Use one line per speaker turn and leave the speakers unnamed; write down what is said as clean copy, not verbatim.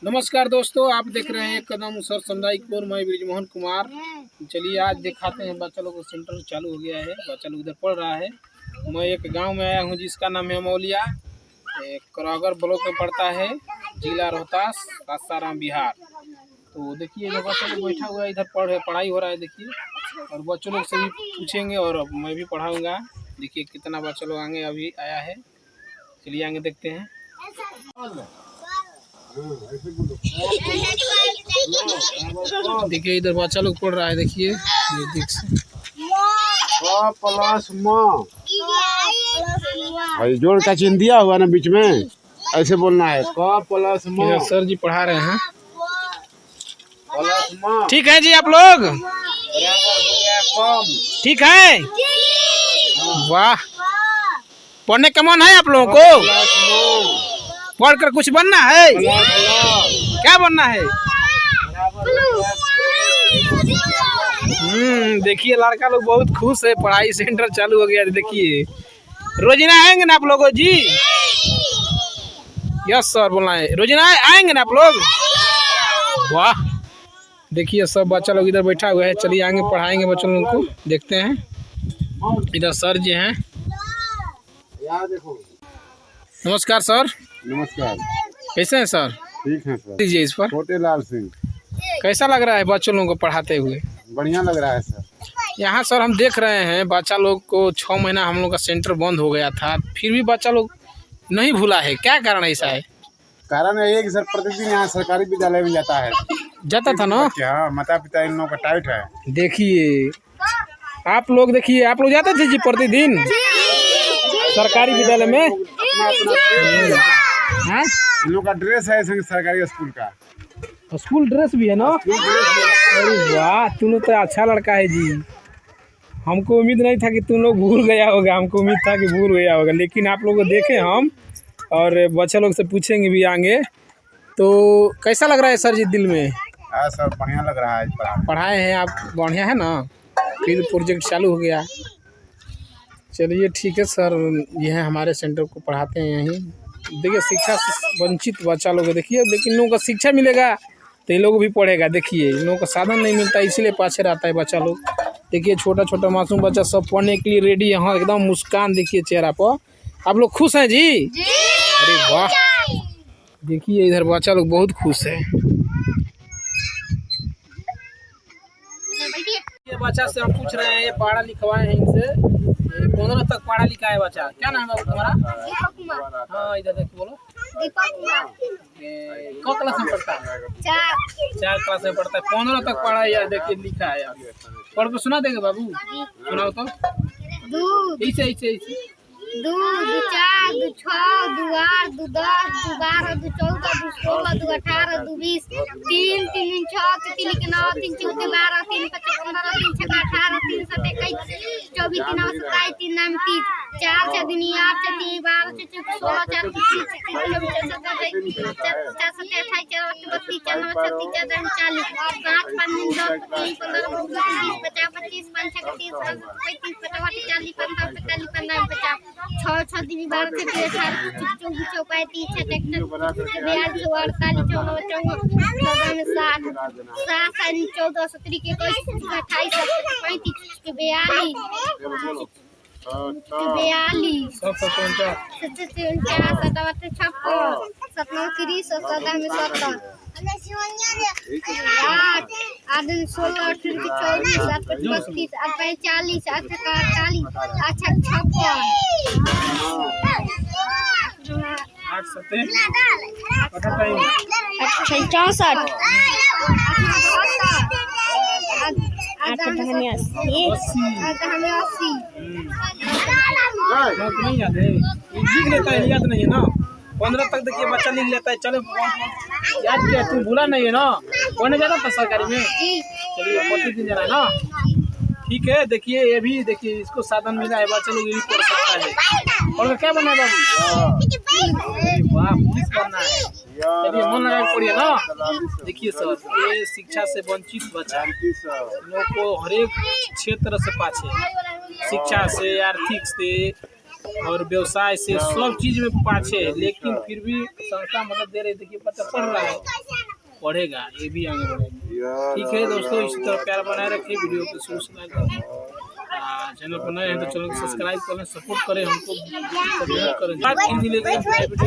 नमस्कार दोस्तों, आप देख रहे हैं कदम सर सामुदायिक। मैं ब्रिजमोहन कुमार। चलिए आज दिखाते हैं बच्चा लोग को सेंटर चालू हो गया है। बच्चा लोग इधर पढ़ रहा है। मैं एक गांव में आया हूं जिसका नाम है मौलिया, करागर ब्लॉक में पड़ता है, जिला रोहतास, सासाराम, बिहार। तो देखिए इधर बच्चा लोग बैठा हुआ है, इधर पढ़ाई हो रहा है। देखिए और बच्चों लोग से भी पूछेंगे और मैं भी पढ़ाऊँगा। देखिए कितना बच्चा लोग आगे अभी आया है। चलिए आगे देखते हैं। देखिए इधर बच्चा लोग पढ़ रहा है। देखिए
भाई जोड़ का चिन्ह दिया हुआ ना बीच में, ऐसे बोलना है
इधर सर जी पढ़ा रहे हैं। ठीक है जी, आप लोग ठीक है? वाह, पढ़ने का मन है आप लोगों को? पढ़कर कुछ बनना है? क्या बनना है? देखिए लड़का लोग बहुत खुश है, पढ़ाई सेंटर चालू हो गया। देखिए रोजाना आएंगे ना आप लोग जी? यस सर बोलना है, रोजाना आएंगे ना आप लोग? वाह, देखिए सब बच्चा लोग इधर बैठा हुआ है। चलिए आगे पढ़ाएंगे बच्चों लोगों को, देखते हैं। इधर सर जी हैं। नमस्कार सर।
नमस्कार।
कैसे हैं सर?
ठीक है सर।
दीजिए इस पर।
छोटे लाल सिंह।
कैसा लग रहा है बच्चों लोगों को पढ़ाते हुए?
बढ़िया लग रहा है सर।
यहाँ सर हम देख रहे हैं बच्चा लोग को 6 महीना हम लोग का सेंटर बंद हो गया था, फिर भी बच्चा लोग नहीं भूला है। क्या कारण ऐसा है?
कारण है कि सर प्रतिदिन यहाँ सरकारी विद्यालय में जाता है।
जाता था ना?
हाँ, माता पिता इन लोगों का टाइट है।
देखिए आप लोग, देखिए आप लोग जाते थे जी प्रतिदिन सरकारी विद्यालय में? हाँ?
इन लोग का ड्रेस है सरकारी स्कूल का।
स्कूल ड्रेस भी है ना? अरे वाह, तुम लोग तो अच्छा लड़का है जी। हमको उम्मीद नहीं था कि तुम लोग भूल गया होगा। हमको उम्मीद था कि भूल गया होगा, लेकिन आप लोग को देखे हम और बच्चा लोग से पूछेंगे भी आगे। तो कैसा लग रहा है सर जी दिल में?
हाँ सर, बढ़िया लग रहा है।
पढ़ाए हैं आप, बढ़िया है ना? फिर प्रोजेक्ट चालू हो गया। चलिए ठीक है सर, ये है हमारे सेंटर को पढ़ाते हैं यहीं। देखिए शिक्षा से वंचित बच्चा लोग, देखिए लेकिन इन लोगों को शिक्षा मिलेगा तो इन लोग भी पढ़ेगा। देखिए इन लोगों का साधन नहीं मिलता, इसीलिए पाछे रहता है बच्चा लोग। देखिए छोटा छोटा मासूम बच्चा सब पढ़ने के लिए रेडी है। एकदम मुस्कान देखिए चेहरा पर। आप लोग खुश हैं जी? अरे वाह, देखिए इधर बच्चा लोग बहुत खुश है। ये बच्चा से हम पूछ रहे हैं, ये पढ़ा लिखवाए हैं इनसे। 15 तक पढ़ा लिखा है बच्चा। क्या नाम है तुम्हारा?
दीपक कुमार।
हाँ इधर देखो, बोलो।
दीपक कुमार।
कौन क्लास में पढ़ता है? 4 क्लास में पढ़ता है। 15 तक पढ़ा है यार। देखिए लिखा है यार। पढ़ के सुना देंगे बाबू? सुनाओ तो। ऐसे ऐसे ऐसे
2 2 4 2 6 2 8 2 10 2 12 2 14 2 16 2 18 2 20 3 3 6 3 9 3 14 12 3 15 15 3 6 18 3 7 21 24 3 27 3 9 30 4 6 3 8 6 3 12 6 16 4 24 27 28 4 32 4 9 36 4 40 5 5 10 3 15 20 25 25 5 6 30 35 40 45 50 6 6 दिन 12 से 13 24 35 36 42 48 49 50 60 14 17 21 28 35 42
नहीं याद है? लिख लेता है, याद नहीं है ना? 15 तक देखिए बच्चा लिख लेता है। चलो याद किया, तुम भूला नहीं है ना? पढ़ने जाना था सरकारी में? चलिए प्रतिदिन जाना है ना? ठीक है। देखिए ये भी, देखिए इसको साधन मिला है, बच्चा लोग ये भी पढ़ सकता है। और क्या बनना है बाबू? वाह, पुलिस बनना है। चलिए मन लगा के पढ़िए ना। देखिए सर, ये शिक्षा से वंचित बच्चा लोग को हर एक क्षेत्र से पाछे, शिक्षा से, आर्थिक से, और व्यवसाय से सब चीज में पाछे है, लेकिन फिर भी संस्था मदद दे रही थी कि बच्चा पढ़ रहा है, पढ़ेगा, ये भी आगे बढ़ेगा। ठीक है दोस्तों, इसी तरह प्यार बनाए रखिए, वीडियो को शुरू से लाइक करें, चैनल पर नए हैं तो चैनल को सब्सक्राइब करें, सपोर्ट करें हमको, करें। बात मिलेगी वीडियो।